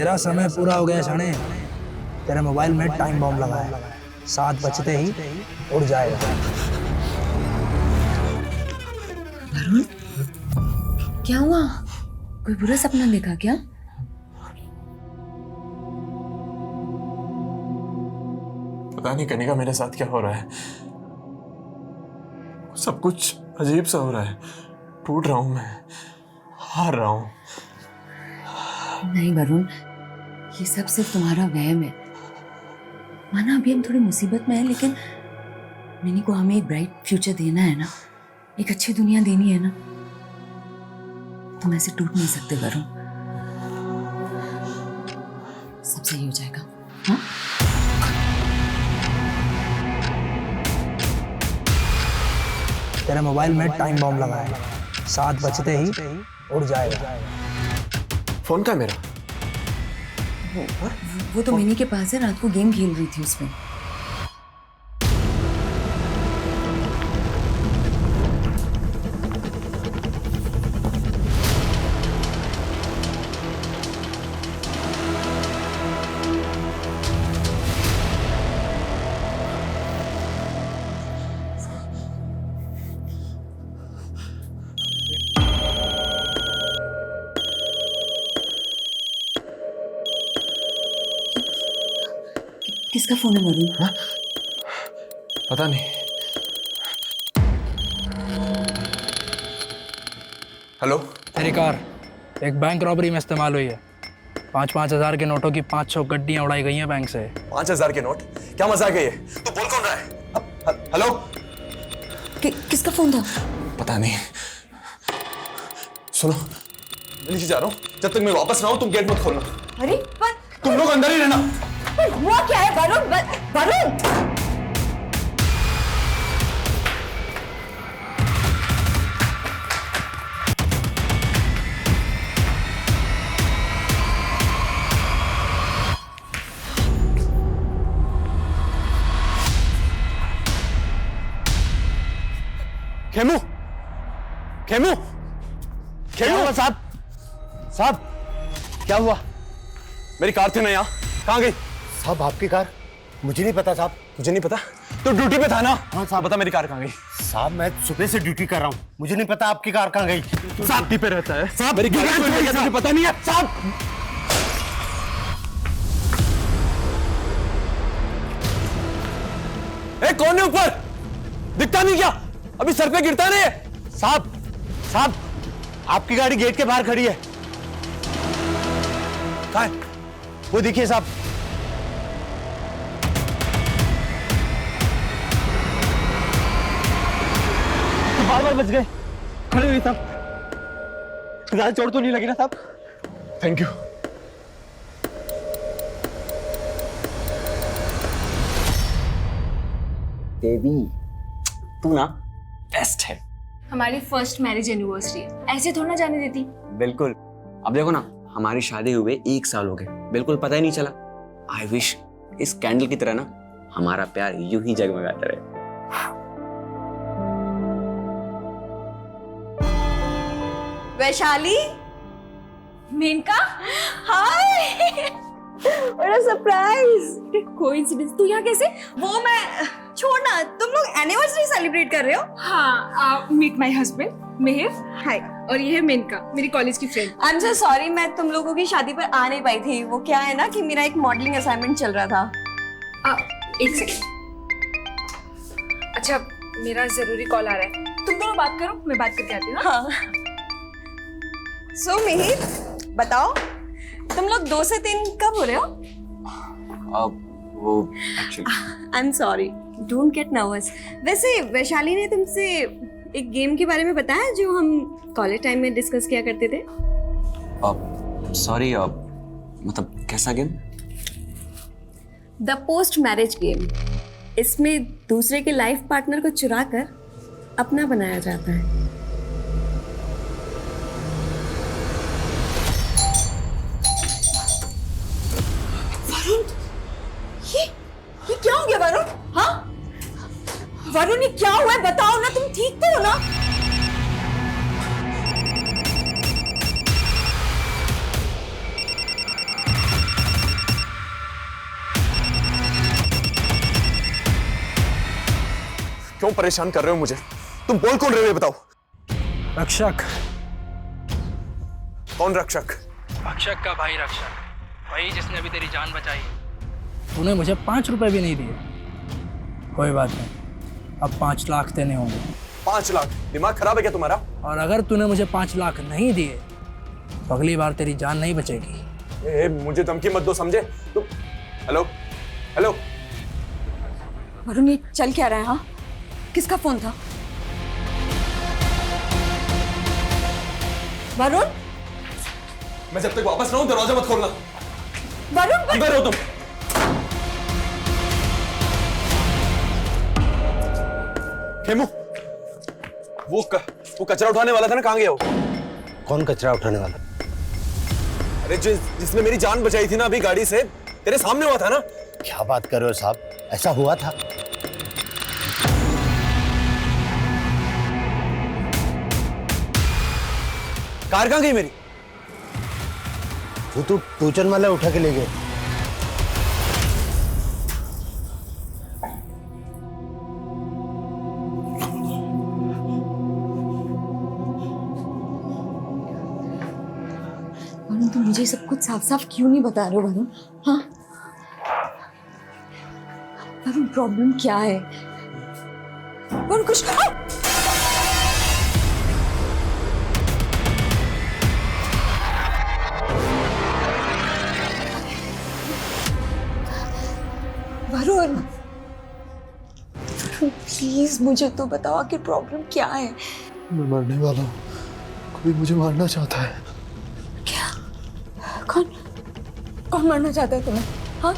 तेरा समय पूरा हो गया शाणे। तेरे मोबाइल में टाइम बॉम्ब लगा है, 7 बजते ही उड़ जाएगा। वरुण, क्या हुआ? कोई बुरा सपना देखा क्या? पता नहीं कनिका मेरे साथ क्या हो रहा है। सब कुछ अजीब सा हो रहा है। टूट रहा हूं मैं, हार रहा हूं। नहीं वरुण, ये सब सिर्फ तुम्हारा वहम है। माना अभी हम थोड़ी मुसीबत में हैं, लेकिन मिनी को हमें एक ब्राइट फ्यूचर देना है ना, एक अच्छी दुनिया देनी है ना। तुम ऐसे टूट नहीं सकते वरुण। सब सही हो जाएगा। हाँ? तेरे मोबाइल में टाइम बॉम्ब लगा है, 7 बजते ही उड़ जाएगा। फोन का मेरा वो तो मिनी के पास है, रात को गेम खेल रही थी उसमें। किसका फोन है वरुण? हाँ? पता नहीं। हेलो। तेरी कार एक बैंक रॉबरी में इस्तेमाल हुई है। 5-5 हजार के नोटों की 500 गड्डियां उड़ाई गई हैं बैंक से। 5,000 के नोट? क्या मजाक है ये? तू बोल कौन रहा है? हेलो। किसका फोन था? पता नहीं। सुनो, मैं नीचे जा रहा हूँ। जब तक मैं वापस ना आऊं तुम गेट मत खोलना। अरे पर तुम लोग अंदर ही रहना। हुआ क्या है वरुण? वरुण! खेमू, खेमू, खेमू साहब, साहब क्या हुआ? मेरी कार थी ना यहाँ, कहाँ गई? साहब आपकी कार? मुझे नहीं पता साहब। मुझे नहीं पता? तो ड्यूटी पे था ना? हाँ साहब। बता मेरी कार कहाँ गई? साहब मैं सुबह से ड्यूटी कर रहा हूँ, मुझे नहीं पता आपकी कार कहाँ गई। साहब ड्यूटी पे रहता है। साहब मेरी कार को लेकर तुझे पता नहीं है? साहब ए, कौन है ऊपर? दिखता नहीं क्या? अभी सर पे गिरता नहीं है? साहब, साहब आपकी गाड़ी गेट के बाहर खड़ी है। कहाँ है? वो देखिए साहब। बार बच गए। खड़े हुई साहब। ज्यादा चोट तो नहीं लगी ना साहब? Thank you. देवी, तू ना बेस्ट है। हमारी फर्स्ट मैरिज एनिवर्सरी है, ऐसे थोड़ा ना जाने देती। बिल्कुल। अब देखो ना, हमारी शादी हुए 1 साल हो गए, बिल्कुल पता ही नहीं चला। आई विश इस कैंडल की तरह ना हमारा प्यार यूं ही जगमगाता रहे। वैशाली, मेनका, हाय! बड़ा सरप्राइज। कोइंसिडेंस। तू यहाँ कैसे? वो मैं छोड़ना, तुम लोग एनिवर्सरी सेलिब्रेट कर रहे हो? हाँ, मीट माय हस्बैंड मिहिर। हाय। और ये है मेनका, मेरी कॉलेज की friend. I am so sorry, मैं तुम लोगों की शादी पर आ नहीं पाई थी। वो क्या है ना कि मेरा एक मॉडलिंग असाइनमेंट चल रहा था। एक सेकेंड। अच्छा, मेरा जरूरी कॉल आ रहा है, तुम दोनों बात करो, मैं बात करके आती हूँ। हाँ। सो मिहिर, बताओ तुम लोग 2 से 3 कब हो रहे हो? वो actually I am sorry, don't get nervous. वैसे वैशाली ने तुमसे एक गेम के बारे में बताया जो हम कॉलेज टाइम में डिस्कस किया करते थे? सॉरी, मतलब कैसा game? The post marriage game. इसमें दूसरे के लाइफ पार्टनर को चुरा कर अपना बनाया जाता है। वरुण, ये क्या हो गया वरुण? हाँ वरुण, ये क्या हुआ है? बताओ ना, तुम ठीक तो हो ना? क्यों परेशान कर रहे हो मुझे? तुम बोल कौन रहे हो ये बताओ। रक्षक। कौन रक्षक? रक्षक का भाई रक्षक, वही जिसने अभी तेरी जान बचाई। तूने मुझे 5 रुपए भी नहीं दिए। कोई बात नहीं, अब 5 लाख देने होंगे। 5 लाख? दिमाग खराब है क्या तुम्हारा? और अगर तूने मुझे 5 लाख नहीं दिए तो अगली बार तेरी जान नहीं बचेगी। मुझे धमकी मत दो, समझे तुम? Hello hello. वरुण, ये चल क्या रहा है? हाँ, किसका फोन था? वरुण, मैं जब तक वापस ना हूं दरवाजा मत खोलना। वरुण, अंदर हो तुम। खेमू, वो कचरा उठाने वाला था ना, कहां गया वो? कौन कचरा उठाने वाला? अरे जिसने मेरी जान बचाई थी ना अभी गाड़ी से, तेरे सामने हुआ था ना। क्या बात कर रहे हो साहब, ऐसा हुआ था? कार कहां गई मेरी? वो तो टूचन वाला उठा के ले गए। वरुण, तुम मुझे सब कुछ साफ साफ क्यों नहीं बता रहे हो वरुण? हाँ वरुण, प्रॉब्लम क्या है? वरुण, कुछ वरुण, प्लीज मुझे तो बताओ आखिर प्रॉब्लम क्या है? मैं मरने वाला हूँ, कोई मुझे मारना चाहता है। क्या? कौन कौन मारना चाहता है तुम्हें? हाँ,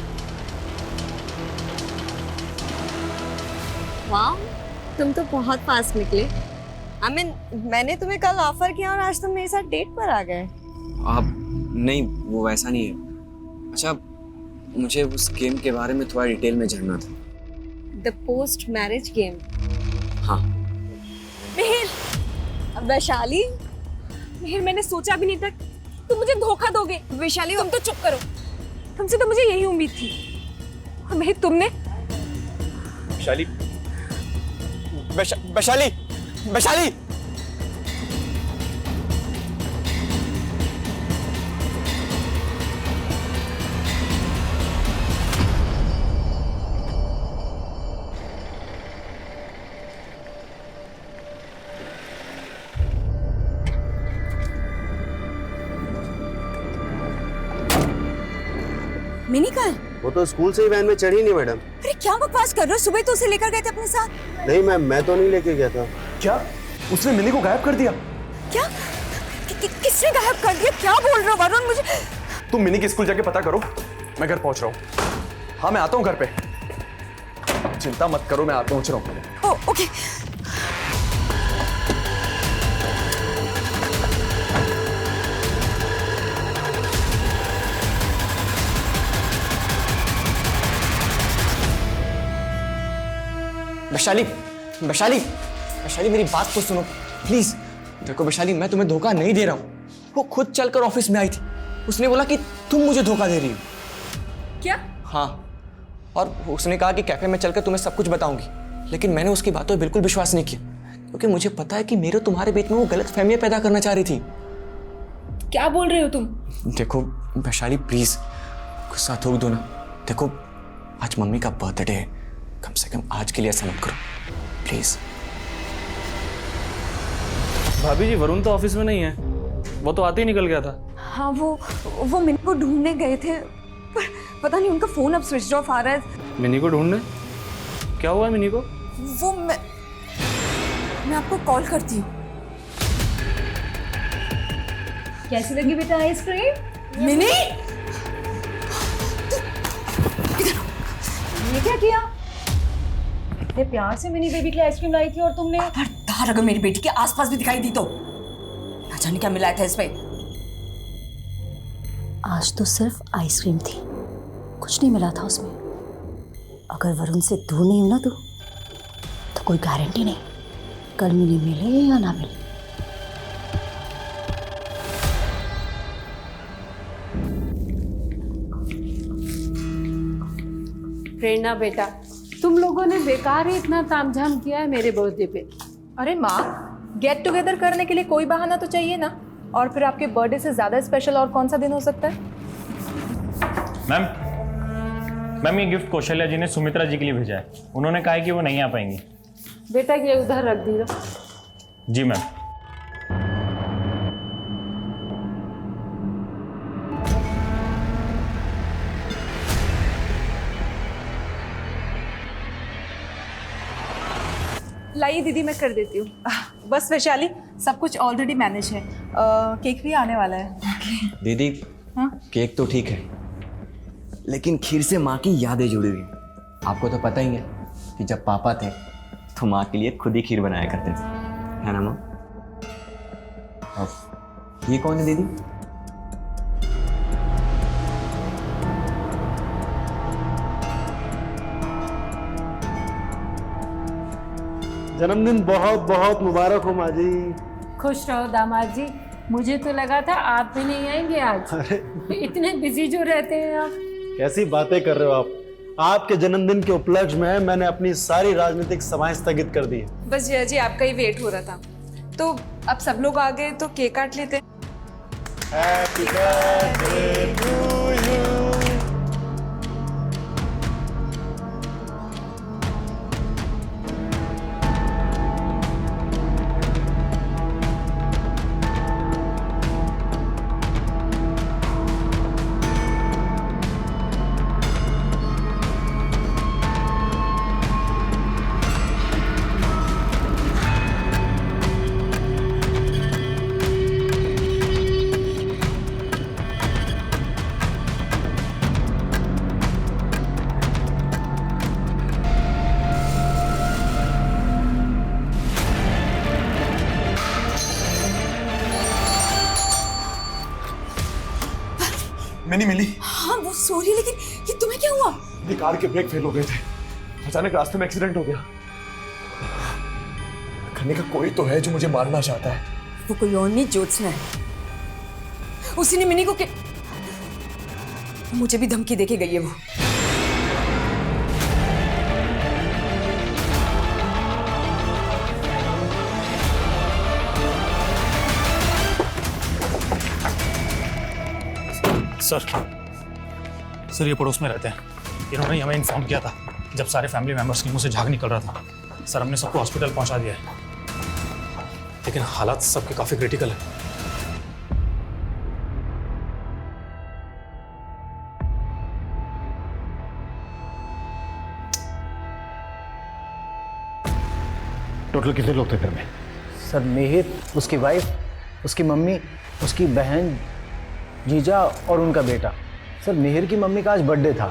वाह, तुम तो बहुत फास्ट निकले। मैंने तुम्हें कल ऑफर किया और आज तुम मेरे साथ डेट पर आ गए। आप नहीं, वो वैसा नहीं है। अच्छा, मुझे उस गेम के बारे में थोड़ा डिटेल में जानना था। The post marriage game. हाँ। मिहिर, वैशाली, मिहिर, मैंने सोचा भी नहीं था तुम मुझे धोखा दोगे। वैशाली, तुम तो चुप करो, तुमसे तो मुझे यही उम्मीद थी। और मिहिर, तुमने वैशाली, वैशाली, वैशाली। मिनी कल? वो तो स्कूल से ही वैन में चढ़ी नहीं मैडम। अरे क्या बकवास कर रहे हो? सुबह तो उसे लेकर गए थे अपने साथ। नहीं मैम, मैं तो नहीं लेके गया था। क्या उसने मिनी को गायब कर दिया? क्या? किसने गायब कर दिया? क्या बोल रहे हो वरुण? मुझे तुम मिनी की स्कूल जाके पता करो, मैं घर पहुंच रहा हूँ। हाँ, मैं आता हूँ घर पे, चिंता मत करो, मैं पहुंच रहा हूँ। ओके। वैशाली, वैशाली, वैशाली, मेरी बात तो सुनो प्लीज। देखो वैशाली, मैं तुम्हें धोखा नहीं दे रहा हूँ। वो खुद चलकर ऑफिस में आई थी, उसने बोला कि तुम मुझे धोखा दे रही हो। क्या? हाँ, और उसने कहा कि कैफे में चलकर तुम्हें सब कुछ बताऊंगी। लेकिन मैंने उसकी बातों पर बिल्कुल विश्वास नहीं किया, क्योंकि मुझे पता है कि मेरे तुम्हारे बीच में वो गलत फहमियां पैदा करना चाह रही थी। क्या बोल रहे हो तुम? देखो वैशाली, प्लीज गुस्सा थोक दो ना। देखो, आज मम्मी का बर्थडे है, कम से कम आज के लिए ऐसा मत करो प्लीज। भाभी जी, वरुण तो ऑफिस में नहीं है, वो तो आते ही निकल गया था। हाँ, वो मिनी को ढूंढने गए थे, पर पता नहीं उनका फोन अब स्विच ऑफ आ रहा है। मिनी को ढूंढने? क्या हुआ मिनी को? वो मैं आपको कॉल करती हूँ। कैसी लगी बेटा आइसक्रीम? मिनी, ये क्या किया? इतने प्यार से मिनी बेबी के लिए आइसक्रीम लाई थी और तुमने खबरदार अगर मेरी बेटी के आसपास भी दिखाई दी तो ना जाने क्या मिलाया था इसमें। आज तो सिर्फ आइसक्रीम थी, कुछ नहीं मिला था उसमें। अगर वरुण से दूर नहीं हूं ना तो कोई गारंटी नहीं कल मिनी मिले या ना मिले। प्रेरणा बेटा, तुम लोगों ने बेकार ही इतना तामझाम किया है मेरे बर्थडे पे। अरे माँ, गेट टुगेदर करने के लिए कोई बहाना तो चाहिए ना। और फिर आपके बर्थडे से ज़्यादा स्पेशल और कौन सा दिन हो सकता है? मैम ये गिफ्ट कौशल्या जी ने सुमित्रा जी के लिए भेजा है। उन्होंने कहा है कि वो नहीं आ पाएंगी। बेटा ये उधर रख दीजिए। जी मैम। लाइए दीदी, मैं कर देती हूँ। बस वैशाली, सब कुछ ऑलरेडी मैनेज है। केक भी आने वाला है। दीदी हाँ? केक तो ठीक है, लेकिन खीर से माँ की यादें जुड़ी हुई हैं। आपको तो पता ही है कि जब पापा थे तो माँ के लिए खुद ही खीर बनाया करते थे, है ना माँ? अब ये कौन है दीदी? जन्मदिन बहुत बहुत मुबारक हो माँ जी। खुश रहो दामाद जी। मुझे तो लगा था आप भी नहीं आएंगे आज। इतने बिजी जो रहते हैं आप। कैसी बातें कर रहे हो आप? आपके जन्मदिन के उपलक्ष्य में मैंने अपनी सारी राजनीतिक सभाएं स्थगित कर दी है। बस जया जी, आपका ही वेट हो रहा था। तो अब सब लोग आ गए तो केक काट लेते हैं। Happy birthday to you। मैंने मिली। हाँ वो सॉरी, लेकिन ये तुम्हें क्या हुआ? मेरी कार के ब्रेक फेल हो गए थे, अचानक रास्ते में एक्सीडेंट हो गया। करने का कोई तो है जो मुझे मारना चाहता है। वो कोई और नहीं, ज्योत्सना है। उसी ने मिनी को मुझे भी धमकी देके गई है वो। सर ये पड़ोस में रहते हैं। इन्होंने हमें इन्फॉर्म किया था जब सारे फैमिली मेंबर्स के मुंह से झाग निकल रहा था। सर हमने सबको हॉस्पिटल पहुंचा दिया है, लेकिन हालात सबके काफी क्रिटिकल है। टोटल कितने लोग थे घर में? सर मिहिर, उसकी वाइफ, उसकी मम्मी, उसकी बहन, जीजा और उनका बेटा। सर मिहिर की मम्मी का आज बर्थडे था।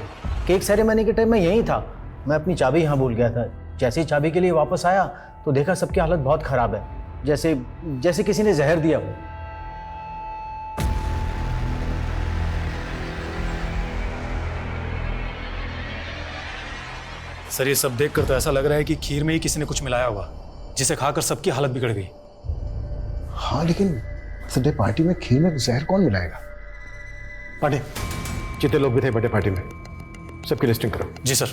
केक सेरेमनी के टाइम मैं यहीं था। मैं अपनी चाबी यहाँ भूल गया था। जैसे ही चाबी के लिए वापस आया तो देखा सबकी हालत बहुत ख़राब है, जैसे किसी ने जहर दिया हो। सर ये सब देखकर तो ऐसा लग रहा है कि खीर में ही किसी ने कुछ मिलाया होगा, जिसे खाकर सबकी हालत बिगड़ गई। हाँ लेकिन बर्थडे पार्टी में खीर में जहर कौन मिलाएगा? पांडे, जितने लोग भी थे बर्थडे पार्टी में सबकी लिस्टिंग करो। जी सर।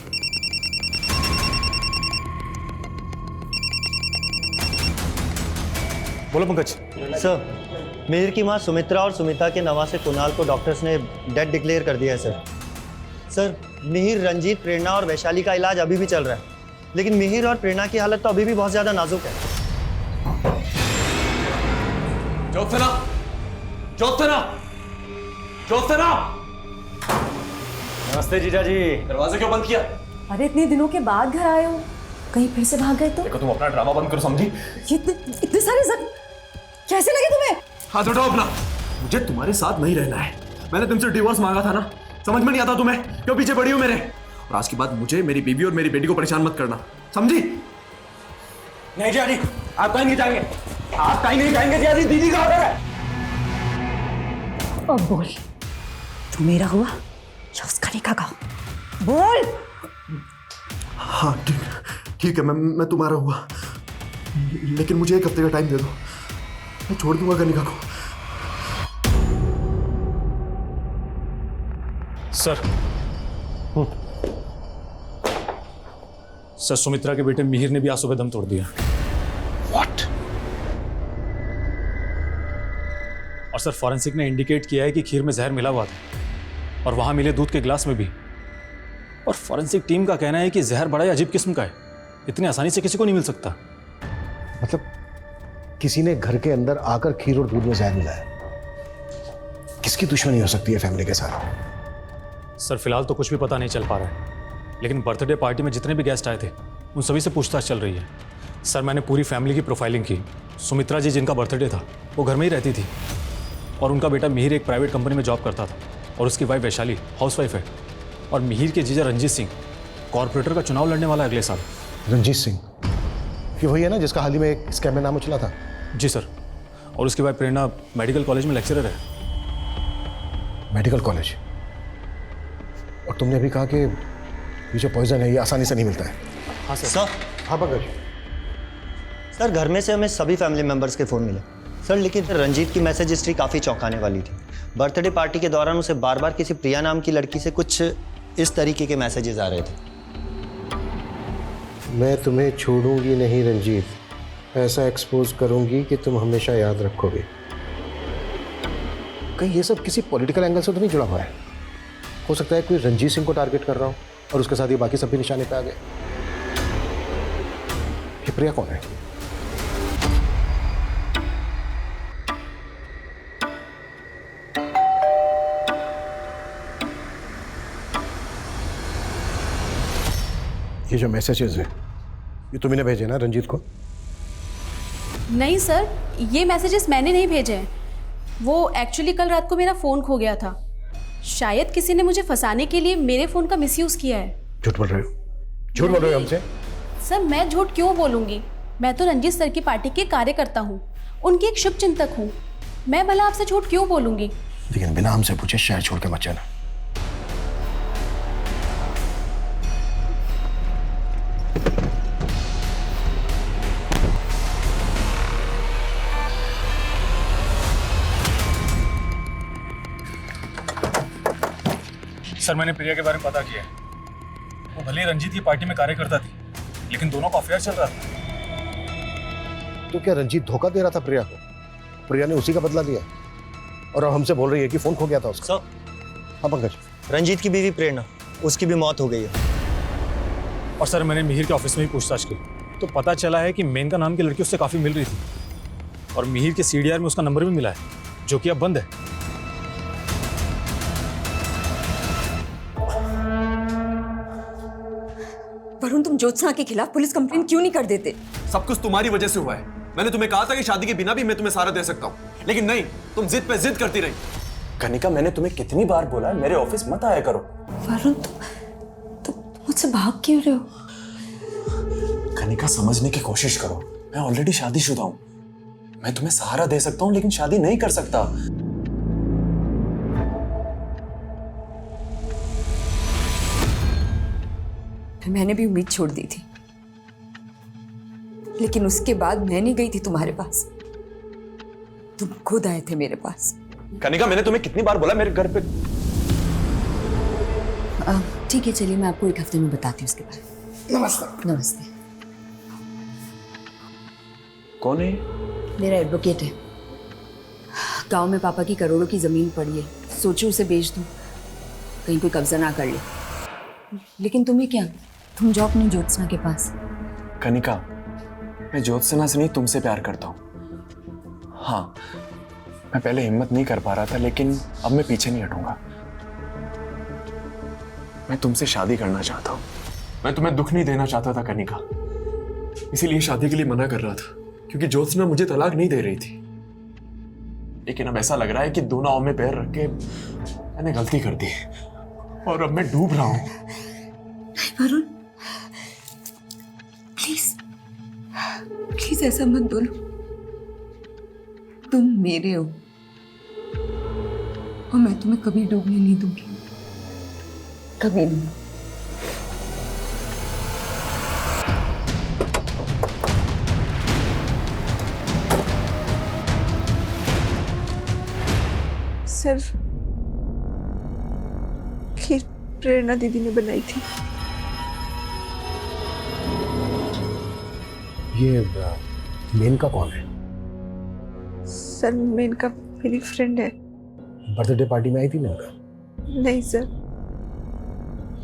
बोलो पंकज। सर मिहिर की मां सुमित्रा और सुमिता के नवासे कुणाल को डॉक्टर्स ने डेड डिक्लेयर कर दिया है सर। सर मिहिर, रंजीत, प्रेरणा और वैशाली का इलाज अभी भी चल रहा है, लेकिन मिहिर और प्रेरणा की हालत तो अभी भी बहुत ज्यादा नाजुक है। ज्योत्सना, ज्योत्सना, ज्योत्सना! नमस्ते जीजा जी। दरवाजा क्यों बंद किया? अरे इतने दिनों के बाद घर आए हो, कहीं फिर से भाग गए तो? देखो तुम अपना ड्रामा बंद करो, समझी? ये इतने सारे कैसे लगे तुम्हें? हाथ उठाओ अपना। मुझे तुम्हारे साथ नहीं रहना है। मैंने तुमसे डिवोर्स मांगा था ना, समझ में नहीं आता तुम्हें? क्यों पीछे पड़ी हो मेरे? और आज के बाद मुझे, मेरी बीवी और मेरी बेटी को परेशान मत करना, समझी? नहीं जी, आप कहीं नहीं जाएंगे। आप कहीं नहीं जाएंगे जी। दीदी का ऑर्डर है। अब बोल, तू मेरा हुआ या उसका निकाह का? बोल। हाँ ठीक है, मैं तुम्हारा हुआ, लेकिन मुझे 1 हफ्ते का टाइम दे दो, मैं छोड़ दूंगा कनिका को। सर सर सुमित्रा के बेटे मिहिर ने भी आज सुबह दम तोड़ दिया। व्हाट? और सर फॉरेंसिक ने इंडिकेट किया है कि खीर में जहर मिला हुआ था और वहां मिले दूध के गिलास में भी। और फॉरेंसिक टीम का कहना है कि जहर बड़ा ही अजीब किस्म का है, इतनी आसानी से किसी को नहीं मिल सकता। मतलब किसी ने घर के अंदर आकर खीर और दूध में जहर मिलाया। किसकी दुश्मनी हो सकती है फैमिली के साथ? सर फिलहाल तो कुछ भी पता नहीं चल पा रहा है, लेकिन बर्थडे पार्टी में जितने भी गेस्ट आए थे उन सभी से पूछताछ चल रही है। सर मैंने पूरी फैमिली की प्रोफाइलिंग की। सुमित्रा जी जिनका बर्थडे था वो घर में ही रहती थी और उनका बेटा मिहिर एक प्राइवेट कंपनी में जॉब करता था और उसकी वाइफ वैशाली हाउसवाइफ है। और मिहिर के जीजा रंजीत सिंह कॉर्पोरेटर का चुनाव लड़ने वाला है अगले साल। रंजीत सिंह ये वही है ना जिसका हाल ही में एक स्कैम में नाम उछला था? जी सर। और उसकी वाइफ प्रेरणा मेडिकल कॉलेज में लेक्चरर है। Medical college? और तुमने अभी कहा कि ये जो पॉइजन है ये आसानी से नहीं मिलता है। हाँ सर। सर हाँ पंकज। सर घर में से हमें सभी फैमिली मेंबर्स के फ़ोन मिले सर, लेकिन रंजीत की मैसेज हिस्ट्री काफ़ी चौंकाने वाली थी। बर्थडे पार्टी के दौरान उसे बार बार किसी प्रिया नाम की लड़की से कुछ इस तरीके के मैसेजेस आ रहे थे। मैं तुम्हें छोड़ूंगी नहीं रंजीत, ऐसा एक्सपोज करूंगी कि तुम हमेशा याद रखोगे। कहीं ये सब किसी पॉलिटिकल एंगल से तो नहीं जुड़ा हुआ है? हो सकता है कोई रंजीत सिंह को टारगेट कर रहा हो और उसके साथ ये बाकी सब भी निशाने पे आ गए। ये प्रिया कौन है? ये जो मैसेजेस हैं ये तुमने भेजे ना रंजीत को? नहीं सर, ये मैसेजेस मैंने नहीं भेजे हैं। वो एक्चुअली कल रात को मेरा फ़ोन खो गया था। शायद किसी ने मुझे फंसाने के लिए मेरे फ़ोन का मिसयूज़ किया है। झूठ बोल रहे हो? झूठ बोल रहे हो हमसे? सर मैं झूठ क्यों बोलूँगी? मैं तो रंजीत सर की पार्टी के कार्यकर्ता हूँ, उनकी एक शुभ चिंतक हूँ। मैं भला आपसे झूठ क्यों बोलूँगी? लेकिन बिना हमसे पूछे शहर छोड़ के मत जाना। सर मैंने प्रिया के बारे में पता किया। वो भले ही रंजीत की पार्टी में कार्यकर्ता थी, लेकिन दोनों का अफेयर चल रहा था। तो क्या रंजीत धोखा दे रहा था प्रिया को? प्रिया ने उसी का बदला लिया और अब हमसे बोल रही है कि फोन खो गया था उसका। सर हाँ पंकज। रंजीत की बीवी प्रेरणा, उसकी भी मौत हो गई है। और सर मैंने मिहिर के ऑफिस में भी पूछताछ की तो पता चला है कि मेनका नाम की लड़की उससे काफ़ी मिल रही थी और मिहिर के CDR में उसका नंबर भी मिला है, जो कि अब बंद है। वरुण, तुम ज्योत्सना के खिलाफ पुलिस कंप्लेंट क्यों नहीं कर देते? सब कुछ तुम्हारी वजह से हुआ है। मैंने तुम्हें कहा था कि शादी के बिना भी मैं तुम्हें सारा दे सकता हूँ, लेकिन नहीं, तुम जिद पे जिद करती रही। कनिका मैंने तुम्हें कितनी बार बोला है मेरे ऑफिस मत आया करो। वरुण तुम मुझसे भाग क्यों रहे हो? कनिका समझने की कोशिश करो, मैं ऑलरेडी शादीशुदा हूँ। मैं तुम्हें सहारा दे सकता हूँ लेकिन शादी नहीं कर सकता। मैंने भी उम्मीद छोड़ दी थी, लेकिन उसके बाद मैं नहीं गई थी तुम्हारे पास, तुम खुद आए थे मेरे पास। कनिका मैंने तुम्हें कितनी बार बोला मेरे घर पे। ठीक है चलिए, मैं आपको एक हफ्ते में बताती हूँ उसके बारे में। नमस्ते। नमस्ते। कौन है? मेरा एडवोकेट है। गांव में पापा की करोड़ों की जमीन पड़ी है, सोचो उसे बेच दूं, कहीं कोई कब्जा ना कर ले। लेकिन तुम्हें क्या, तुम जाओ अपनी ज्योत्सना के पास। कनिका मैं ज्योत्सना से नहीं तुमसे प्यार करता हूँ। हाँ मैं पहले हिम्मत नहीं कर पा रहा था, लेकिन अब मैं पीछे नहीं हटूंगा। मैं तुमसे शादी करना चाहता हूँ। मैं तुम्हें दुख नहीं देना चाहता था कनिका, इसीलिए शादी के लिए मना कर रहा था, क्योंकि ज्योत्सना मुझे तलाक नहीं दे रही थी। लेकिन अब ऐसा लग रहा है कि दो नाव में पैर रख के मैंने गलती कर दी और अब मैं डूब रहा हूं। वरुण प्लीज प्लीज ऐसा मत बोलो। तुम मेरे हो और मैं तुम्हें कभी डूबने नहीं दूंगी, कभी नहीं। सिर्फ खीर प्रेरणा दीदी ने बनाई थी। ये मेनका कौन है? सर मेनका मेरी फ्रेंड है। बर्थडे पार्टी में आई थी मेनका? नहीं सर,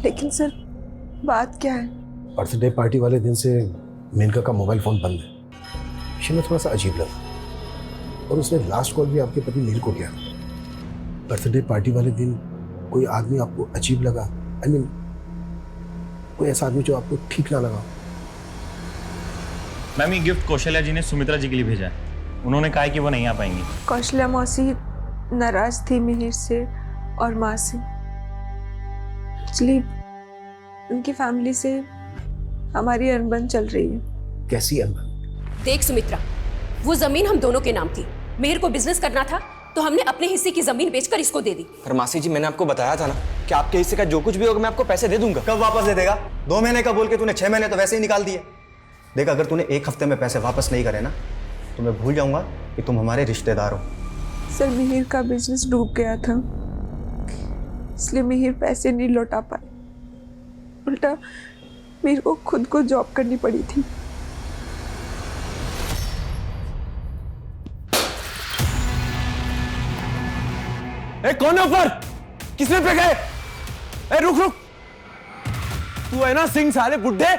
लेकिन सर बात क्या है? बर्थडे पार्टी वाले दिन से मेनका का मोबाइल फ़ोन बंद है। इसे में थोड़ा सा अजीब लगा, और उसने लास्ट कॉल भी आपके पति नील को किया। बर्थडे पार्टी वाले दिन कोई आदमी आपको अजीब लगा? आई मीन कोई ऐसा आदमी जो आपको ठीक ना लगा? मैम ये गिफ्ट कौशल्या जी ने सुमित्रा जी के लिए भेजा है। उन्होंने कहा है कि वो नहीं आ पाएंगी। कौशल्या मौसी नाराज थी मिहिर से और माँ से। एक्चुअली उनकी फैमिली से हमारी अनबन चल रही है। कैसी अनबन? देख सुमित्रा, वो जमीन हम दोनों के नाम थी। मिहिर को बिजनेस करना था तो हमने अपने हिस्से की जमीन बेचकर इसको दे दी। पर मासी जी, मैंने आपको बताया था ना कि आपके हिस्से का जो कुछ भी होगा मैं आपको पैसे दे दूंगा। कब वापस दे देगा? 2 महीने का बोल के तूने 6 महीने तो वैसे ही निकाल दिए। देख, अगर तूने 1 हफ्ते में पैसे वापस नहीं करे ना तो मैं भूल जाऊंगा कि तुम हमारे रिश्तेदार हो। सर मिहिर का बिजनेस डूब गया था, इसलिए मिहिर पैसे नहीं लौटा पाए। उल्टा मिहिर को खुद को जॉब करनी पड़ी थी। ए, कौन है ऊपर? किसने पे गए? ए, रुक रुक, तू है ना सिंह साले बुड्ढे,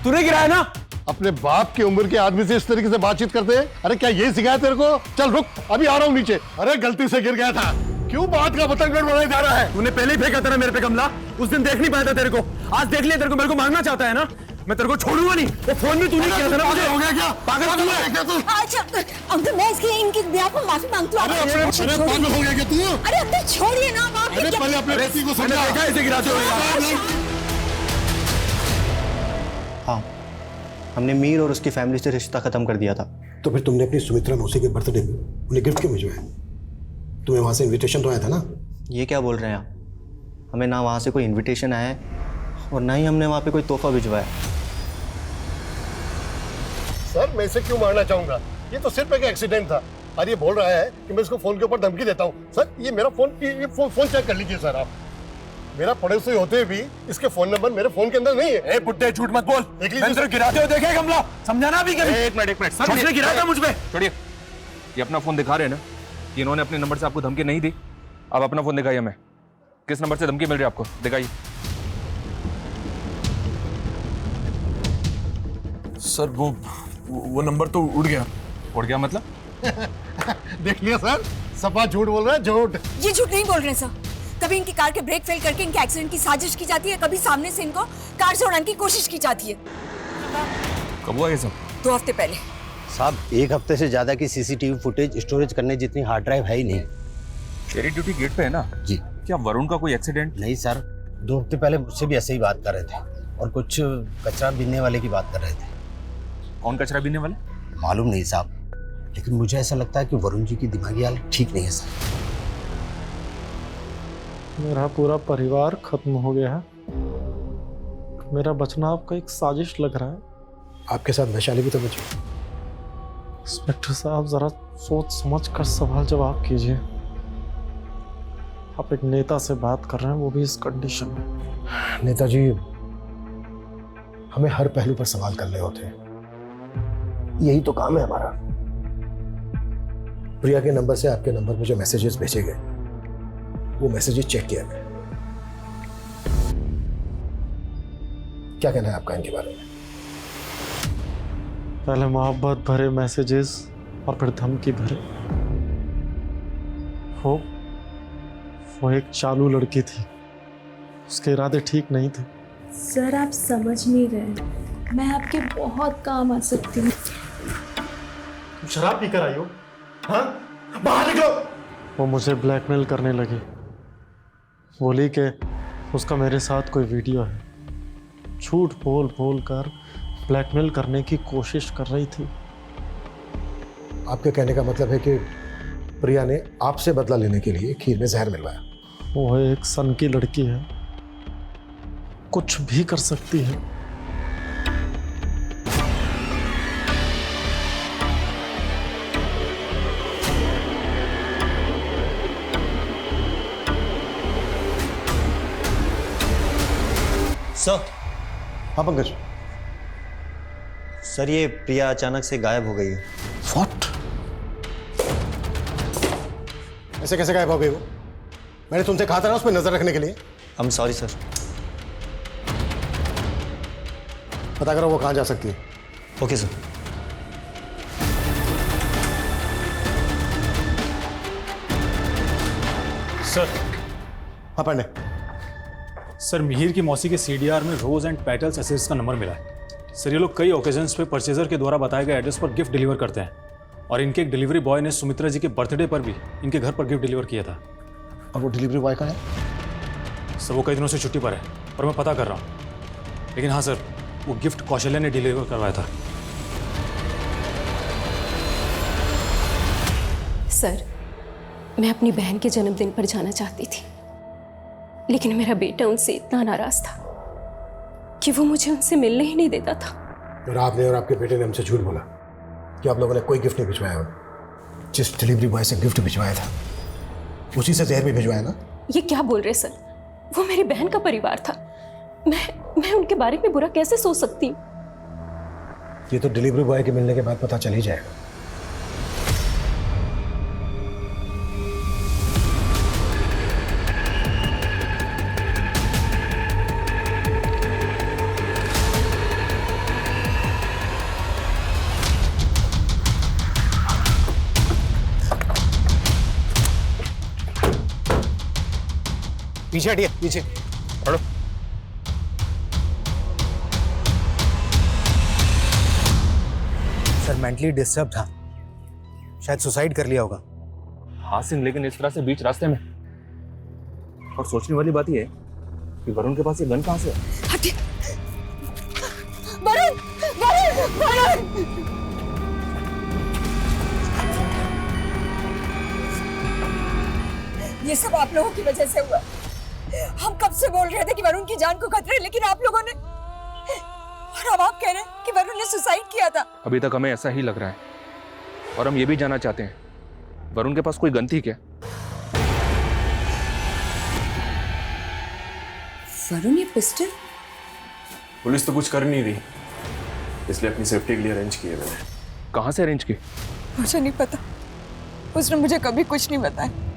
तूने गिराया ना? अपने बाप की उम्र के आदमी से इस तरीके से बातचीत करते हैं? अरे क्या ये सिखाया तेरे को? चल रुक, अभी आ रहा हूँ नीचे। अरे गलती से गिर गया था। क्यों बात का पतंग बढ़ाया जा रहा है? तूने पहले ही फेंका था ना मेरे पे कमला। उस दिन देख नहीं पाया था तेरे को, आज देख लिया तेरे को। मेरे को मांगना चाहता है ना? मैं तेरे को छोड़ूंगा नहीं। वो फोन भी तूने किया था ना मुझे। हो गया क्या? पागल तू है क्या? तू अच्छा अंकल, मैं इसके इनकी ब्याह को माफी मांगती हूँ। अरे पागल हो गया क्या तू? अरे अंकल छोड़िए ना, आप अरे पहले अपने पति को समझा। देखा इसे गिराते हुए। हाँ, हमने मीर और उसकी फैमिली से रिश्ता खत्म कर दिया था। तो फिर तुमने अपनी सुमित्रा मौसी के बर्थडे में उन्हें गिफ्ट क्यों भिजवाया? तुम्हें वहां से इनविटेशन तो आया था ना? ये क्या बोल रहे हैं आप? हमें ना वहाँ से कोई इनविटेशन आया है और ना ही हमने वहाँ पे कोई तोहफा भिजवाया। सर मैं इसे क्यों मारना चाहूंगा? ये तो सिर्फ एक एक्सीडेंट था और ये बोल रहा है कि मैं इसको फोन के ऊपर धमकी देता हूँ। सर ये मेरा फोन चेक कर लीजिए सर आप। मेरा पड़ोसी होते भी इसके फोन नंबर मेरे फोन के अंदर नहीं है। ए बुड्ढे, झूठ मत बोल। मैंने तेरे गिराते हुए देखे कमला, समझाना भी कभी। एक मिनट सर उसने गिराया था मुझ पे। छोड़िए, ये अपना फोन दिखा रहे हैं ना कि इन्होंने अपने नंबर से आपको धमकी नहीं दी। आप अपना फोन दिखाइए हमें, किस नंबर से धमकी मिल रही है आपको, दिखाइए। सर वो नंबर तो उड़ गया। उड़ गया मतलब? देख लिया सर, सपा झूठ बोल रहा है। झूठ? ये झूठ नहीं बोल रहे सर। कभी इनकी कार के ब्रेक फेल करके इनके एक्सीडेंट की साजिश की जाती है, कभी सामने से इनको कार से उड़ाने की कोशिश की जाती है। कब हुआ ये सब? 2 हफ्ते पहले। साहब 1 हफ्ते से ज्यादा की सीसीटीवी फुटेज स्टोरेज करने जितनी हार्ड ड्राइव है ही नहीं। शेरी ड्यूटी गेट पे है ना जी। क्या वरुण का कोई एक्सीडेंट? नहीं सर, 2 हफ्ते पहले मुझसे भी ऐसे ही बात कर रहे थे और कुछ कचरा बीनने वाले की बात कर रहे थे। कौन कचरा बीनने वाले? मालूम नहीं साहब, लेकिन मुझे ऐसा लगता है कि वरुण जी की दिमागी हालत ठीक नहीं है सर। मेरा पूरा परिवार खत्म हो गया है। मेरा बचना आपका एक साजिश लग रहा है। आपके साथ वैशाली भी तो बची। इंस्पेक्टर साहब जरा सोच समझ कर सवाल जवाब कीजिए। आप एक नेता से बात कर रहे हैं, वो भी इस कंडीशन में। नेताजी, हमें हर पहलू पर सवाल करने होते हैं, यही तो काम है हमारा। प्रिया के नंबर से आपके नंबर पर जो मैसेजेस भेजे गए, वो मैसेजेस चेक किया गया। क्या कहना है आपका इनके बारे में? पहले मोहब्बत भरे मैसेजेस और फिर धमकी भरे। वो एक चालू लड़की थी, उसके इरादे ठीक नहीं थे। सर आप समझ नहीं रहे, मैं आपके बहुत काम आ सकती हूँ। शराब पीकर आई हो? हाँ? बाहर निकलो। वो मुझे ब्लैकमेल करने लगी, बोली कि उसका मेरे साथ कोई वीडियो है। झूठ बोल बोल कर ब्लैकमेल करने की कोशिश कर रही थी। आपके कहने का मतलब है कि प्रिया ने आपसे बदला लेने के लिए खीर में जहर मिलवाया? वो एक सन की लड़की है, कुछ भी कर सकती है। सर। हाँ पंकज। सर ये प्रिया अचानक से गायब हो गई है। व्हाट? ऐसे कैसे गायब हो गई वो? मैंने तुमसे कहा था ना उस पर नजर रखने के लिए। I am sorry sir. पता करो वो कहाँ जा सकती है। Okay sir. सर। हाँ पांडे। सर मिहिर की मौसी के सीडीआर में रोज एंड पेटल्स एसेट्स का नंबर मिला है। सर ये लोग कई ओकेजन्स पे परचेजर के द्वारा बताए गए एड्रेस पर गिफ्ट डिलीवर करते हैं और इनके एक डिलीवरी बॉय ने सुमित्रा जी के बर्थडे पर भी इनके घर पर गिफ्ट डिलीवर किया था। अब वो डिलीवरी बॉय कहाँ है? सर वो कई दिनों से छुट्टी पर है और मैं पता कर रहा हूँ, लेकिन हाँ सर वो गिफ्ट कौशल्या ने डिलीवर करवाया था। सर मैं अपनी बहन के जन्मदिन पर जाना चाहती थी, लेकिन मेरा बेटा उनसे इतना नाराज था कि वो मुझे उनसे मिलने ही नहीं देता था। फिर आपने और आपके बेटे ने हमसे झूठ बोला कि आप लोगों ने कोई गिफ्ट नहीं भिजवाया हो। जिस डिलीवरी बॉय से गिफ्ट भिजवाया था उसी से जहर भी भिजवाया ना? ये क्या बोल रहे सर? वो मेरी बहन का परिवार था। मैं उनके बारे में बुरा कैसे सोच सकती हूँ? ये तो डिलीवरी बॉय के मिलने के बाद पता चल ही जाएगा। पीछे हटिए, पीछे हटो। सर मेंटली डिस्टर्ब था, शायद सुसाइड कर लिया होगा। हाँ सिंह, लेकिन इस तरह से बीच रास्ते में। और सोचने वाली बात यह है कि वरुण के पास ये गन कहाँ से है? हटिए। वरुण, वरुण, वरुण! ये सब आप लोगों की वजह से हुआ। हम कब से बोल रहे थे कि वरुण की जान को खतरा है, लेकिन आप लोगों ने, और अब आप कह रहे हैं कि वरुण ने सुसाइड किया था। अभी तक हमें ऐसा ही लग रहा है और हम ये भी जानना चाहते हैं वरुण के पास कोई गन थी क्या? वरुण ये पिस्टल? पुलिस तो कुछ कर नहीं रही, इसलिए अपनी सेफ्टी के लिए अरेंज किए मैंने। कहाँ से अरेंज की? मुझे नहीं पता, उसने मुझे कभी कुछ नहीं बताया।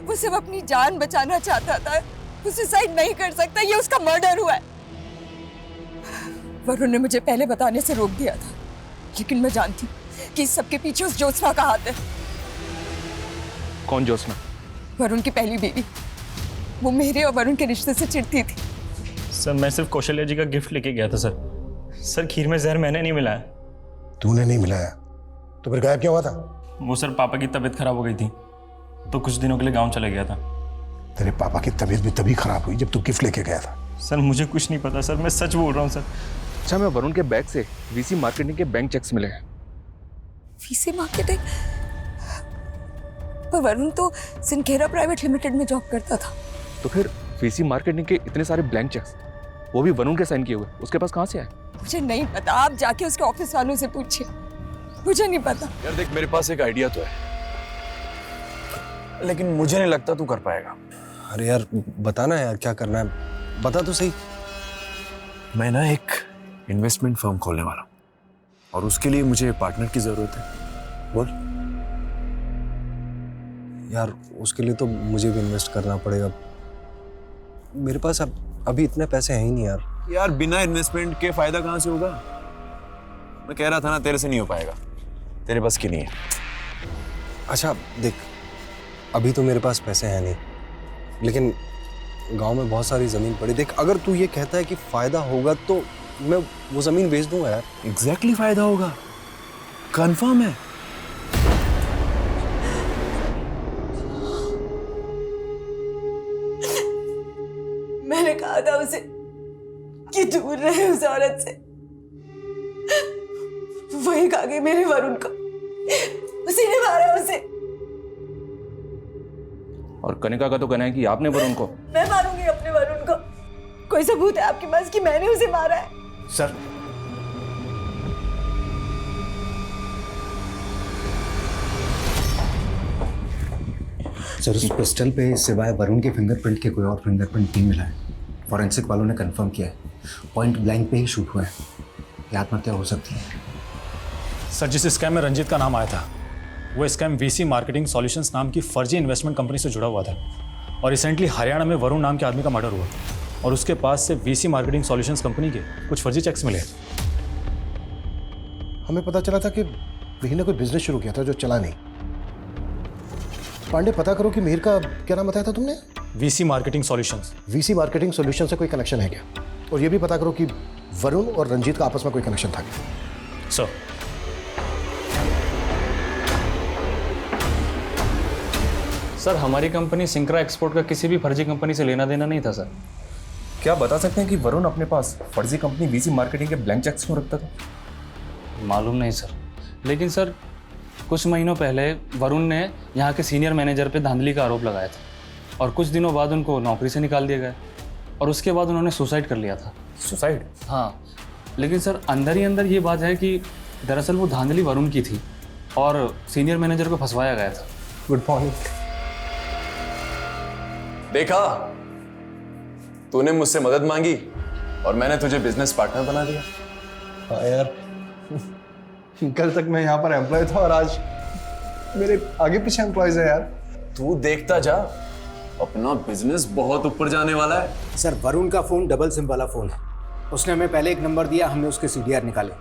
वो सिर्फ अपनी जान बचाना चाहता था। वो सुसाइड नहीं कर सकता, ये उसका मर्डर हुआ है। वरुण ने मुझे पहले बताने से रोक दिया था, लेकिन मैं जानती हूँ कि इस सबके पीछे उस ज्योत्सना का हाथ है। कौन ज्योत्सना? वरुण की पहली बीवी। वो मेरे और वरुण के रिश्ते से चिढ़ती थी। सर मैं सिर्फ कौशल्या जी का गिफ्ट लेके गया था सर। सर खीर में जहर मैंने नहीं मिलाया। तूने नहीं मिलाया तो फिर गायब क्या हुआ था? वो सर पापा की तबीयत खराब हो गई थी तो कुछ दिनों के लिए गांव चला गया था। तेरे पापा की तबीयत भी तभी खराब हुई जब तू गिफ्ट लेके गया था। सर मुझे कुछ नहीं पता सर, मैं सच बोल रहा हूँ सर। अच्छा, मैं वरुण के बैग से वीसी मार्केटिंग के बैंक चेक्स मिले हैं। VC marketing? पर वरुण तो सिनखेरा प्राइवेट लिमिटेड में जॉब करता था। तो फिर वीसी मार्केटिंग के इतने सारे ब्लैंक चेक्स, वो भी वरुण के साइन किए हुए, उसके पास कहाँ से आए? मुझे नहीं पता, आप जाके उसके ऑफिस वालों से पूछिए। मुझे नहीं पता। यार देख, मेरे पास एक आइडिया तो है, लेकिन मुझे नहीं लगता तू कर पाएगा। अरे यार बताना यार, क्या करना है बता तो सही। मैं ना एक इन्वेस्टमेंट फर्म खोलने वाला हूँ और उसके लिए मुझे पार्टनर की जरूरत है। बोल। यार उसके लिए तो मुझे भी इन्वेस्ट करना पड़ेगा। मेरे पास अभी इतने पैसे हैं ही नहीं यार। यार बिना इन्वेस्टमेंट के फायदा कहाँ से होगा? मैं कह रहा था ना, तेरे से नहीं हो पाएगा, तेरे बस की नहीं है। अच्छा देख, अभी तो मेरे पास पैसे हैं नहीं, लेकिन गांव में बहुत सारी जमीन पड़ी। देख अगर तू ये कहता है कि फायदा होगा तो मैं वो जमीन बेच दूंगा यार। एग्जैक्टली फायदा होगा, कंफर्म है। मैंने कहा था उसे कि दूर रहे उस औरत से। वही खा गई मेरे वरुण को, उसी ने मारा उसे। और कनिका का तो कहना है कि आपने वरुण को। मैं मारूंगी अपने वरुण को। कोई सबूत है आपके पास कि मैंने उसे मारा है? सर उस पिस्टल पे सिवाय वरुण के फिंगरप्रिंट के कोई और फिंगरप्रिंट नहीं मिला है। फॉरेंसिक वालों ने कंफर्म किया है, पॉइंट ब्लैंक पे ही शूट हुआ है। ये आत्महत्या हो सकती है। सर, जिस स्कैम में रंजीत का नाम आया था वो स्कैम वीसी मार्केटिंग सॉल्यूशंस नाम की फर्जी इन्वेस्टमेंट कंपनी से जुड़ा हुआ था और रिसेंटली हरियाणा में वरुण नाम के आदमी का मर्डर हुआ और उसके पास से वीसी मार्केटिंग सॉल्यूशंस कंपनी के कुछ फर्जी चेक्स मिले। हमें पता चला था कि मिहिर ने कोई बिजनेस शुरू किया था जो चला नहीं। पांडे, पता करो कि मिहिर का क्या नाम बताया था तुमने? VC marketing solutions. VC marketing solution से कोई कनेक्शन है क्या? और ये भी पता करो कि वरुण और रंजीत का आपस में कोई कनेक्शन था क्या? सर, सर हमारी कंपनी सिंक्रा एक्सपोर्ट का किसी भी फर्जी कंपनी से लेना देना नहीं था सर। क्या बता सकते हैं कि वरुण अपने पास फर्जी कंपनी वीसी मार्केटिंग के ब्लैंक चेक्स क्यों रखता था? मालूम नहीं सर, लेकिन सर कुछ महीनों पहले वरुण ने यहाँ के सीनियर मैनेजर पे धांधली का आरोप लगाया था और कुछ दिनों बाद उनको नौकरी से निकाल दिया गया और उसके बाद उन्होंने सुसाइड कर लिया था। सुसाइड? हाँ, लेकिन सर अंदर ही अंदर ये बात है कि दरअसल वो धांधली वरुण की थी और सीनियर मैनेजर को फंसवाया गया था। Good morning. देखा, तूने मुझसे मदद मांगी और मैंने तुझे बिजनेस पार्टनर बना दिया। हाँ यार, कल तक मैं यहाँ पर एम्प्लॉय था और आज मेरे आगे पीछे एम्प्लॉयज है यार। तू देखता जा, अपना बिजनेस बहुत ऊपर जाने वाला है। सर, वरुण का फ़ोन डबल सिम वाला फ़ोन है। उसने हमें पहले एक नंबर दिया, हमने उसके CDR निकाले,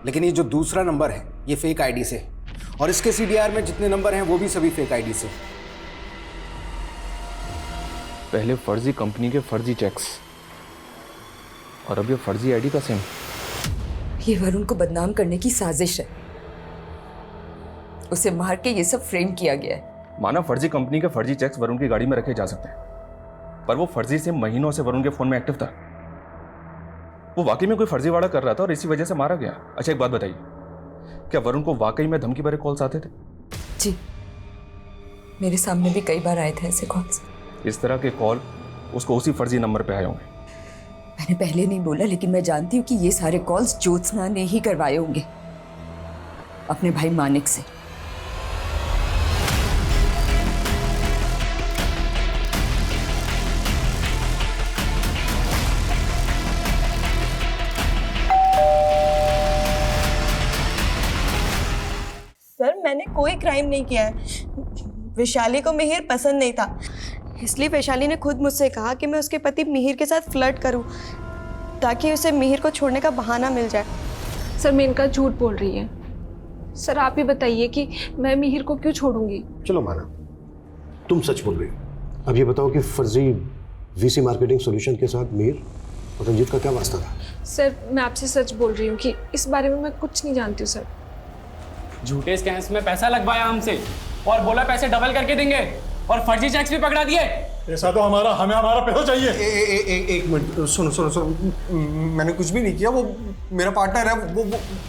लेकिन ये जो दूसरा नंबर है ये फेक आईडी से, और इसके CDR में जितने नंबर हैं वो भी सभी फेक आईडी से। पहले फर्जी कंपनी के फर्जी चेक्स और अब ये फर्जी आईडी का सिम। ये वरुण को बदनाम करने की साजिश है। उसे मार के ये सब फ्रेम किया गया है। माना फर्जी कंपनी के फर्जी चेक्स वरुण की गाड़ी में रखे जा सकते हैं, पर वो फर्जी सिम महीनों से वरुण के फोन में एक्टिव था। वो वाकई में कोई फर्जीवाड़ा कर रहा था और इसी वजह से मारा गया। अच्छा एक बात बताइए, क्या वरुण को वाकई में धमकी भरे कॉल्स आते थे? जी, मेरे सामने भी कई बार आए थे ऐसे कॉल्स। इस तरह के कॉल उसको उसी फर्जी नंबर पे आए होंगे। मैंने पहले नहीं बोला, लेकिन मैं जानती हूँ कि ये सारे कॉल्स ज्योत्सना ने ही करवाए होंगे अपने भाई मानिक से। सर, मैंने कोई क्राइम नहीं किया है। वैशाली को मिहिर पसंद नहीं था, इसलिए वैशाली ने खुद मुझसे कहा कि मैं उसके पति मिहिर के साथ फ्लर्ट करूं ताकि उसे मिहिर को छोड़ने का बहाना मिल जाए। सर, मेनका झूठ बोल रही है। सर, आप ही बताइए कि मैं मिहिर को क्यों छोड़ूंगी? चलो माना, तुम सच बोल रही हो। अब ये बताओ कि फर्जी वीसी मार्केटिंग सॉल्यूशन के साथ मिहिर और रंजीत का क्या वास्ता था? सर, मैं आपसे सच बोल रही हूँ कि इस बारे में मैं कुछ नहीं जानती हूँ सर। झूठे स्कैम्स में पैसा लगवाया हमसे और बोला पैसे डबल करके देंगे और फर्जी चेक्स भी पकड़ा दिए। ऐसा तो हमें हमारा पैसा चाहिए। एक मिनट, सुनो, मैंने कुछ भी नहीं किया। वो मेरा पार्टनर है,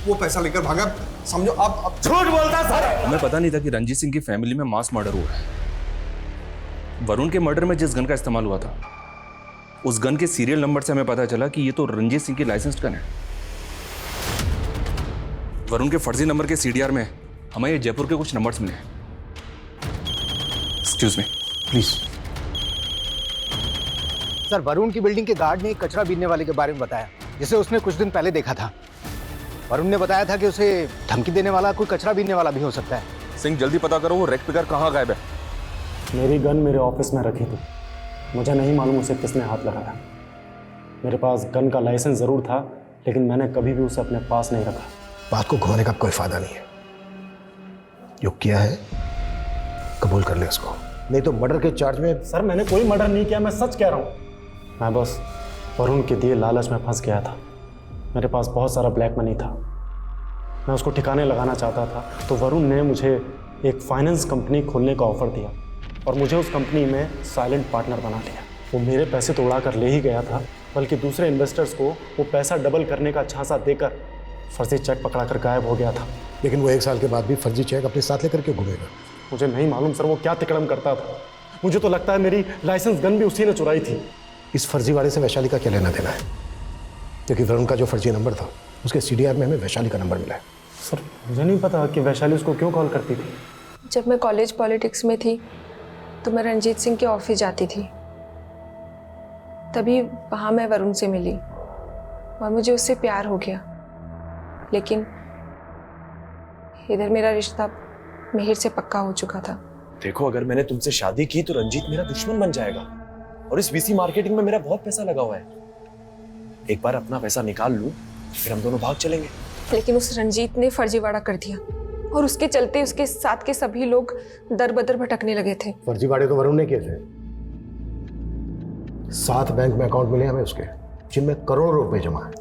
वो पैसा लेकर भागा। समझो आप झूठ बोलता सर। हमें पता नहीं था कि रंजीत सिंह की फैमिली में मास मर्डर हुआ है। वरुण के मर्डर में जिस गन का इस्तेमाल हुआ था उस गन के सीरियल नंबर से हमें पता चला कि ये तो रंजीत सिंह की लाइसेंस्ड गन है। वरुण के फर्जी नंबर के CDR में हमें ये जयपुर के कुछ नंबर्स मिले हैं। Excuse me please. Sir, Varun की बिल्डिंग के गार्ड ने एक कचरा बीनने वाले के बारे में बताया जिसे उसने कुछ दिन पहले देखा था। वरुण ने बताया था कि उसे धमकी देने वाला कोई कचरा बीनने वाला भी हो सकता है। सिंह, जल्दी पता करो वो रेक पिकर कहाँ गायब है। मेरी गन मेरे ऑफिस में रखी थी, मुझे नहीं मालूम उसे किसने हाथ लगाया। मेरे पास गन का लाइसेंस ज़रूर था, लेकिन मैंने कभी भी उसे अपने पास नहीं रखा। बात को घुमाने का कोई फायदा नहीं है। जो किया है कबूल कर ले उसको, नहीं तो मर्डर के चार्ज में। सर, मैंने कोई मर्डर नहीं किया, मैं सच कह रहा हूँ। मैं बस वरुण के दिए लालच में फंस गया था। मेरे पास बहुत सारा ब्लैक मनी था, मैं उसको ठिकाने लगाना चाहता था, तो वरुण ने मुझे एक फाइनेंस कंपनी खोलने का ऑफर दिया और मुझे उस कंपनी में साइलेंट पार्टनर बना लिया। वो मेरे पैसे तो उड़ा कर ले ही गया था, बल्कि दूसरे इन्वेस्टर्स को वो पैसा डबल करने का झांसा देकर फर्जी चेक पकड़ा कर गायब हो गया था। लेकिन वो 1 साल के बाद भी फर्जी चेक अपने साथ लेकर के घूमेगा। मुझे नहीं मालूम सर वो क्या तिकड़म करता था। मुझे तो लगता है मेरी लाइसेंस गन भी उसी ने चुराई थी। इस फर्जीवाड़े से वैशाली का क्या लेना देना है? क्योंकि वरुण का जो फर्जी नंबर था उसके CDR में हमें वैशाली का नंबर मिला है। सर, मुझे नहीं पता कि वैशाली उसको क्यों कॉल करती थी। जब मैं कॉलेज पॉलिटिक्स में थी तो मैं रंजीत सिंह के ऑफिस जाती थी, तभी वहाँ मैं वरुण से मिली और मुझे उससे प्यार हो गया। लेकिन इधर मेरा रिश्ता मिहिर से पक्का हो चुका था। देखो, अगर मैंने तुमसे शादी की तो रंजीत मेरा दुश्मन बन जाएगा, और इस वीसी मार्केटिंग में मेरा बहुत पैसा लगा हुआ है। एक बार अपना पैसा निकाल लूं, फिर हम दोनों भाग चलेंगे। लेकिन उस रंजीत ने फर्जीवाड़ा कर दिया और उसके चलते उसके साथ के सभी लोग दर बदर भटकने लगे थे। फर्जीवाड़े तो वरुण ने किए थे। 7 बैंक में अकाउंट मिले हमें उसके, जिनमें करोड़ों रुपए जमा है,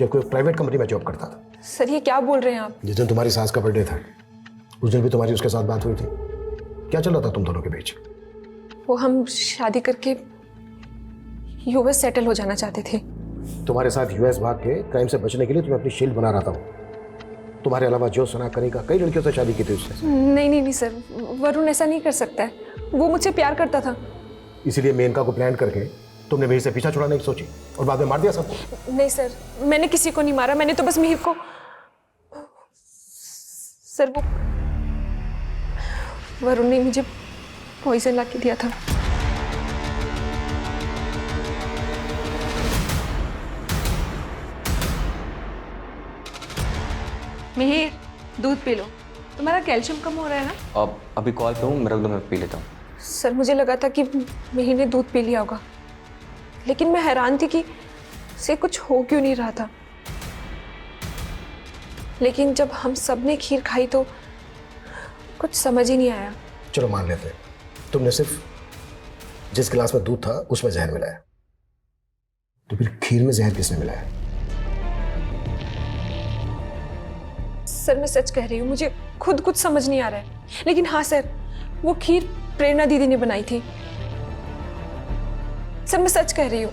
जबकि वो प्राइवेट कंपनी में जॉब करता था। सर ये क्या बोल रहे हैं आप? जिस दिन तुम्हारी सास का बर्थडे था, उस दिन भी तुम्हारी उसके साथ बात हुई थी। क्या चल रहा था तुम दोनों के बीच? वो हम शादी करके यूएस सेटल हो जाना चाहते थे। तुम्हारे साथ यूएस भाग के क्राइम से बचने के लिए तुम्हें अपनी शील्ड बना रहा था वो। तुम्हारे अलावा जो सुना कनिका, कई लड़कियों से शादी की थी उसने। नहीं सर, वरुण ऐसा नहीं कर सकता है। वो मुझसे प्यार करता था। इसीलिए मेनका को प्लान करके तुमने मिहिर से पीछा छुड़ाने की सोची और बाद में मार दिया सबको। नहीं सर, मैंने किसी को नहीं मारा, मैंने तो बस मिहिर को। सर वो वरुण ने मुझे पॉइजन ला के दिया था। मिहिर, दूध पी लो, तुम्हारा कैल्शियम कम हो रहा है ना। अब अभी कॉल पे हूँ, मेरा मैं पी लेता हूँ। सर मुझे लगा था कि मिहिर ने दूध पी लिया होगा, लेकिन मैं हैरान थी कि उसे कुछ हो क्यों नहीं रहा था। लेकिन जब हम सब ने खीर खाई तो कुछ समझ ही नहीं आया। चलो मान लेते हैं, तुमने सिर्फ जिस गिलास में दूध था उसमें जहर मिलाया, तो फिर खीर में जहर किसने मिलाया? सर मैं सच कह रही हूँ, मुझे खुद कुछ समझ नहीं आ रहा है। लेकिन हाँ सर, वो खीर प्रेरणा दीदी ने बनाई थी। सर मैं सच कह रही हूँ।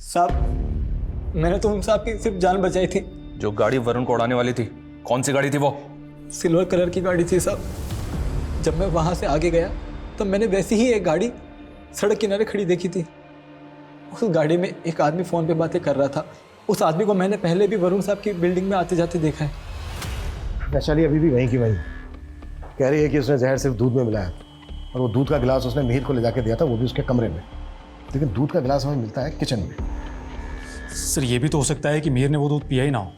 साहब, मैंने तो उन साहब की सिर्फ जान बचाई थी। जो गाड़ी वरुण को उड़ाने वाली थी, कौन सी गाड़ी थी वो? सिल्वर कलर की गाड़ी थी साहब। जब मैं वहां से आगे गया तो मैंने वैसी ही एक गाड़ी सड़क किनारे खड़ी देखी थी। उस गाड़ी में एक आदमी फोन पे बातें कर रहा था। उस आदमी को मैंने पहले भी वरुण साहब की बिल्डिंग में आते जाते देखा है। वैशाली अभी भी वहीं की वहीं कह रही है कि उसने जहर सिर्फ दूध में मिलाया, और वो दूध का गिलास उसने मिहिर को ले जाके दिया था, वो भी उसके कमरे में। लेकिन दूध का गिलास हमें मिलता है किचन में। सर ये भी तो हो सकता है कि मिहिर ने वो दूध पिया ही ना हो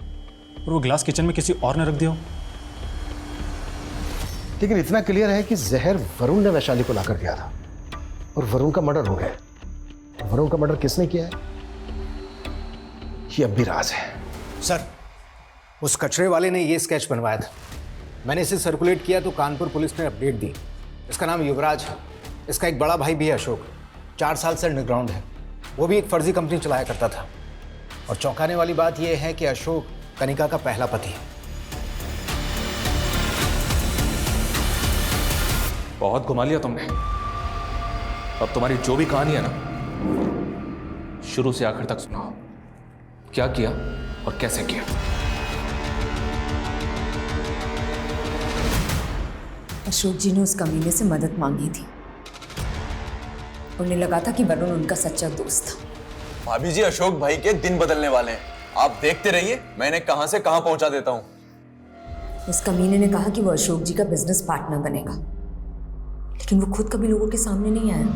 और वो गिलास किचन में किसी और ने रख दिया हो। लेकिन इतना क्लियर है कि जहर वरुण ने वैशाली को लाकर दिया था और वरुण का मर्डर हो गया। वरुण का मर्डर किसने किया है ये अब भी राज है। सर, उस कचरे वाले ने ये स्केच बनवाया था। मैंने इसे सर्कुलेट किया तो कानपुर पुलिस ने अपडेट दी। इसका नाम युवराज है। इसका एक बड़ा भाई भी है अशोक, 4 साल से अंडरग्राउंड है। वो भी एक फर्जी कंपनी चलाया करता था। और चौंकाने वाली बात यह है कि अशोक कनिका का पहला पति है। बहुत घुमा लिया तुमने। अब तुम्हारी जो भी कहानी है ना, शुरू से आखिर तक सुनाओ। क्या किया और कैसे किया? अशोक जी ने उस कमीने से मदद मांगी थी। उन्हें लगा था कि वरुण उनका सच्चा दोस्त था। भाभी जी, अशोक भाई के दिन बदलने वाले हैं। आप देखते रहिए, मैं इन्हें कहां से कहां पहुंचा देता हूं। उस कमीने ने कहा कि वो अशोक जी का बिजनेस पार्टनर बनेगा, लेकिन वो खुद कभी लोगों के सामने नहीं आया,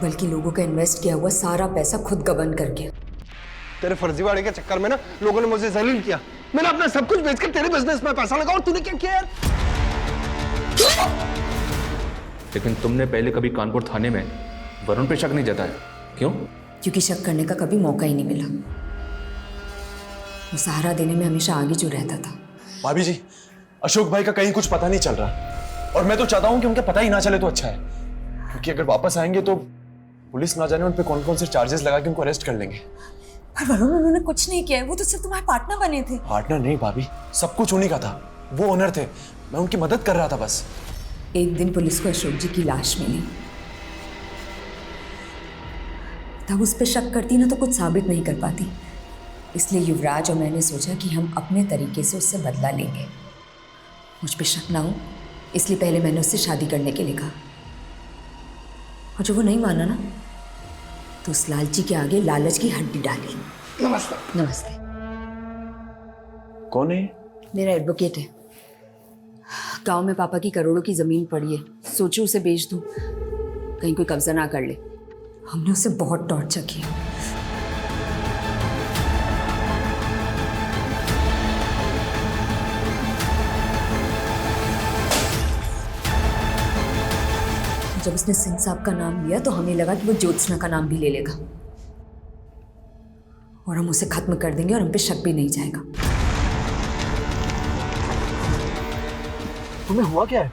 बल्कि लोगों का इन्वेस्ट किया हुआ सारा पैसा खुद गबन कर गया। तेरे फर्जीवाड़े के चक्कर में ना लोगों ने मुझे जलील किया। मैंने अपना सब कुछ बेचकर तेरे बिजनेस में पैसा लगा और तूने क्या किया यार? लेकिन तुमने पहले कभी कानपुर थाने में वरुण पे शक नहीं जताया, क्यों? क्योंकि शक करने का कभी मौका ही नहीं मिला। वो सहारा देने में हमेशा आगे जो रहता था। भाभी जी, अशोक भाई का कहीं कुछ पता नहीं चल रहा, और मैं तो चाहता हूं कि उनका पता ही ना चले तो अच्छा है, क्योंकि अगर वापस आएंगे तो पुलिस ना जाने उन पे कौन कौन से चार्जेस लगा के उनको अरेस्ट कर लेंगे। पर वरुण, उन्होंने कुछ नहीं किया है। वो तो सिर्फ तुम्हारे पार्टनर बने थे। पार्टनर नहीं भाभी, सब कुछ उन्हीं का था। वो ओनर थे, मैं उनकी मदद कर रहा था बस। एक दिन पुलिस को अशोक जी की लाश मिली। तब उस पर शक करती ना तो कुछ साबित नहीं कर पाती। इसलिए युवराज और मैंने सोचा कि हम अपने तरीके से उससे बदला लेंगे। मुझ पे शक ना हो, इसलिए पहले मैंने उससे शादी करने के लिए कहा। और जब वो नहीं माना ना, तो उस लालची के आगे लालच की हड्डी डाली। नमस्ते। नमस्ते। कौन है? मेरा एडवोकेट है। गांव में पापा की करोड़ों की जमीन पड़ी है, सोचो उसे बेच दूं, कहीं कोई कब्जा ना कर ले। हमने उसे बहुत टॉर्चर किया। जब उसने सिंह साहब का नाम लिया तो हमें लगा कि वो ज्योत्सना का नाम भी ले लेगा और हम उसे खत्म कर देंगे और हम पे शक भी नहीं जाएगा। तुम्हें हुआ क्या है?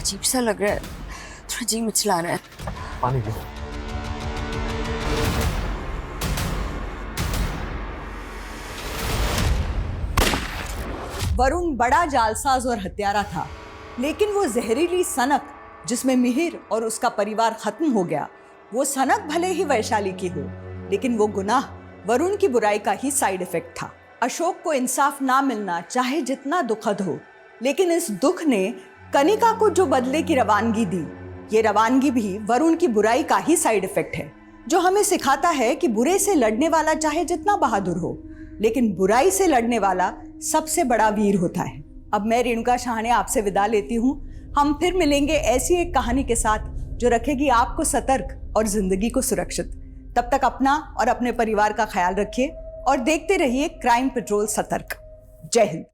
अजीब सा लग रहा है, थोड़ा जी मिचला रहा है। पानी पियो। वरुण बड़ा जालसाज और हत्यारा था, लेकिन वो जहरीली सनक जिसमें मिहिर और उसका परिवार खत्म हो गया, वो सनक भले ही वैशाली की हो, लेकिन वो गुनाह वरुण की बुराई का ही साइड इफेक्ट था। अशोक को इंसाफ ना मिलना चाहे जितना दुखद हो, लेकिन इस दुख ने कनिका को जो बदले की रवानगी दी, ये रवानगी भी वरुण की बुराई का ही साइड इफेक्ट है, जो हमें सिखाता है कि बुरे से लड़ने वाला चाहे जितना बहादुर हो, लेकिन बुराई से लड़ने वाला सबसे बड़ा वीर होता है। अब मैं रेणुका शाहने आपसे विदा लेती हूँ। हम फिर मिलेंगे ऐसी एक कहानी के साथ जो रखेगी आपको सतर्क और जिंदगी को सुरक्षित। तब तक अपना और अपने परिवार का ख्याल रखिए और देखते रहिए क्राइम पेट्रोल सतर्क। जय हिंद।